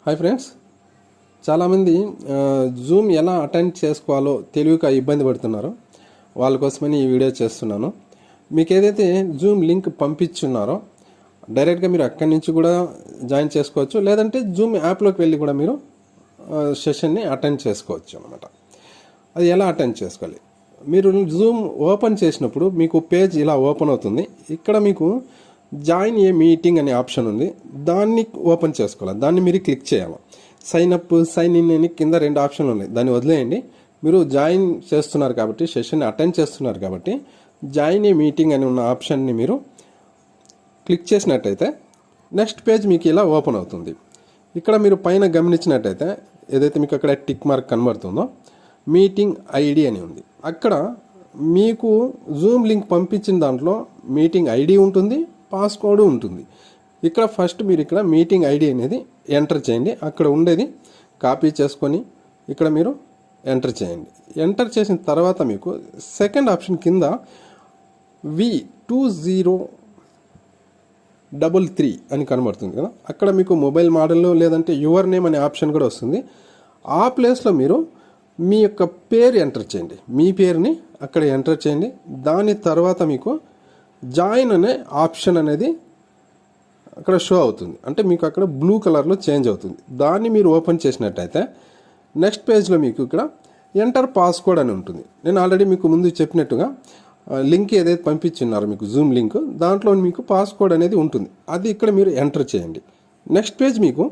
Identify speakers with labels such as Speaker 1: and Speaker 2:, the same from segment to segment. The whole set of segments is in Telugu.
Speaker 1: హాయ్ ఫ్రెండ్స్, చాలామంది జూమ్ ఎలా అటెండ్ చేసుకోవాలో తెలియక ఇబ్బంది పడుతున్నారు. వాళ్ళ కోసమని ఈ వీడియో చేస్తున్నాను. మీకు ఏదైతే జూమ్ లింక్ పంపించున్నారో డైరెక్ట్గా మీరు అక్కడి నుంచి కూడా జాయిన్ చేసుకోవచ్చు, లేదంటే జూమ్ యాప్లోకి వెళ్ళి కూడా మీరు సెషన్ని అటెండ్ చేసుకోవచ్చు అనమాట. అది ఎలా అటెండ్ చేసుకోవాలి? మీరు జూమ్ ఓపెన్ చేసినప్పుడు మీకు పేజ్ ఇలా ఓపెన్ అవుతుంది. ఇక్కడ మీకు జాయిన్ ఏ మీటింగ్ అనే ఆప్షన్ ఉంది. దాన్ని ఓపెన్ చేసుకోవాలి. దాన్ని మీరు క్లిక్ చేయాలి. సైన్ అప్, సైన్ ఇన్ అని కింద 2 ఆప్షన్లు ఉన్నాయి. దాన్ని వదిలేయండి. మీరు జాయిన్ చేస్తున్నారు కాబట్టి, సెషన్ అటెండ్ చేస్తున్నారు కాబట్టి జాయిన్ ఏ మీటింగ్ అని ఉన్న ఆప్షన్ని మీరు క్లిక్ చేసినట్టయితే నెక్స్ట్ పేజ్ మీకు ఇలా ఓపెన్ అవుతుంది. ఇక్కడ మీరు పైన గమనించినట్టయితే ఏదైతే మీకు అక్కడ టిక్ మార్క్ కనబడుతుందో మీటింగ్ ఐడి అని ఉంది. అక్కడ మీకు జూమ్ లింక్ పంపించిన దాంట్లో మీటింగ్ ఐడి ఉంటుంది, పాస్కోడ్ ఉంటుంది. ఇక్కడ ఫస్ట్ మీరు ఇక్కడ మీటింగ్ ఐడి అనేది ఎంటర్ చేయండి. అక్కడ ఉండేది కాపీ చేసుకొని ఇక్కడ మీరు ఎంటర్ చేయండి. ఎంటర్ చేసిన తర్వాత మీకు సెకండ్ ఆప్షన్ కింద V2033 అని కనబడుతుంది కదా, అక్కడ మీకు మొబైల్ మోడల్ లేదంటే యువర్ నేమ్ అనే ఆప్షన్ కూడా వస్తుంది. ఆ ప్లేస్లో మీరు మీ యొక్క పేరు ఎంటర్ చేయండి. మీ పేరుని అక్కడ ఎంటర్ చేయండి. దాని తర్వాత మీకు జాయిన్ అనే ఆప్షన్ అనేది అక్కడ షో అవుతుంది. అంటే మీకు అక్కడ బ్లూ కలర్లో చేంజ్ అవుతుంది. దాన్ని మీరు ఓపెన్ చేసినట్టయితే నెక్స్ట్ పేజ్లో మీకు ఇక్కడ ఎంటర్ పాస్కోడ్ అని ఉంటుంది. నేను ఆల్రెడీ మీకు ముందు చెప్పినట్టుగా లింక్ ఏదైతే పంపించున్నారో మీకు జూమ్ లింక్, దాంట్లో మీకు పాస్కోడ్ అనేది ఉంటుంది. అది ఇక్కడ మీరు ఎంటర్ చేయండి. నెక్స్ట్ పేజ్ మీకు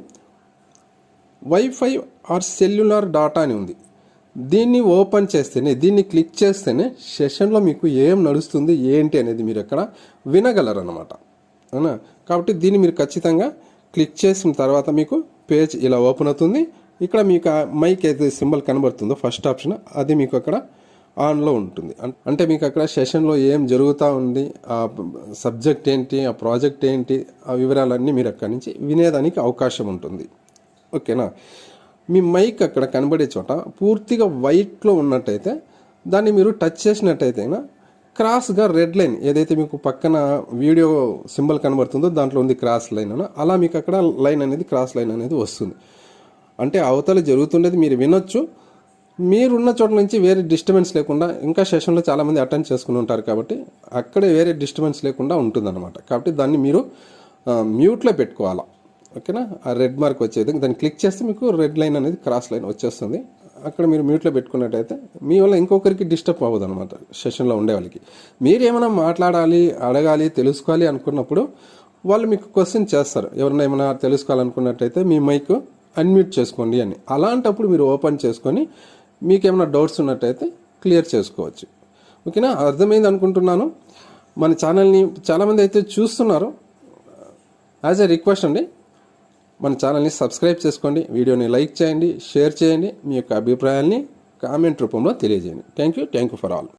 Speaker 1: వైఫై ఆర్ సెల్యులార్ డాటా అని ఉంది. దీన్ని ఓపెన్ చేస్తేనే, దీన్ని క్లిక్ చేస్తేనే సెషన్లో మీకు ఏం నడుస్తుంది ఏంటి అనేది మీరు ఇక్కడ వినగలరు అన్నమాట. అవునా? కాబట్టి దీన్ని మీరు ఖచ్చితంగా క్లిక్ చేసిన తర్వాత మీకు పేజ్ ఇలా ఓపెన్ అవుతుంది. ఇక్కడ మీకు మైక్ ఏదైతే సింబల్ కనబడుతుందో ఫస్ట్ ఆప్షన్, అది మీకు అక్కడ ఆన్లో ఉంటుంది. అంటే మీకు అక్కడ సెషన్లో ఏం జరుగుతూ ఉంది, ఆ సబ్జెక్ట్ ఏంటి, ఆ ప్రాజెక్ట్ ఏంటి, ఆ వివరాలన్నీ మీరు అక్కడి నుంచి వినేదానికి అవకాశం ఉంటుంది. ఓకేనా? మీ మైక్ అక్కడ కనబడే చోట పూర్తిగా వైట్లో ఉన్నట్టయితే దాన్ని మీరు టచ్ చేసినట్టయితే క్రాస్గా రెడ్ లైన్ ఏదైతే మీకు పక్కన వీడియో సింబల్ కనబడుతుందో దాంట్లో ఉంది క్రాస్ లైన్ అని, అలా మీకు అక్కడ లైన్ అనేది క్రాస్ లైన్ అనేది వస్తుంది. అంటే అవతల జరుగుతుండేది మీరు వినొచ్చు. మీరున్న చోట నుంచి వేరే డిస్టర్బెన్స్ లేకుండా, ఇంకా సెషన్లో చాలామంది అటెండ్ చేసుకుని ఉంటారు కాబట్టి అక్కడే వేరే డిస్టర్బెన్స్ లేకుండా ఉంటుందన్నమాట. కాబట్టి దాన్ని మీరు మ్యూట్లో పెట్టుకోవాలా. ఓకేనా? ఆ రెడ్ మార్క్ వచ్చేది దాన్ని క్లిక్ చేస్తే మీకు రెడ్ లైన్ అనేది క్రాస్ లైన్ వచ్చేస్తుంది. అక్కడ మీరు మ్యూట్లో పెట్టుకున్నట్టయితే మీ వల్ల ఇంకొకరికి డిస్టర్బ్ అవ్వదు అనమాట. సెషన్లో ఉండే వాళ్ళకి మీరు ఏమైనా మాట్లాడాలి, అడగాలి, తెలుసుకోవాలి అనుకున్నప్పుడు వాళ్ళు మీకు క్వశ్చన్ చేస్తారు. ఎవరైనా ఏమైనా తెలుసుకోవాలనుకున్నట్టయితే మీ మైక్ అన్మ్యూట్ చేసుకోండి అని. అలాంటప్పుడు మీరు ఓపెన్ చేసుకొని మీకు ఏమైనా డౌట్స్ ఉన్నట్టయితే క్లియర్ చేసుకోవచ్చు. ఓకేనా? అర్థమైంది అనుకుంటున్నాను. మన ఛానల్ని చాలామంది అయితే చూస్తున్నారు. యాజ్ ఎ రిక్వెస్ట్ అండి, మన ఛానల్ని సబ్స్క్రైబ్ చేసుకోండి, వీడియోని లైక్ చేయండి, షేర్ చేయండి, మీ యొక్క అభిప్రాయాల్ని కామెంట్ రూపంలో తెలియజేయండి. Thank you for all.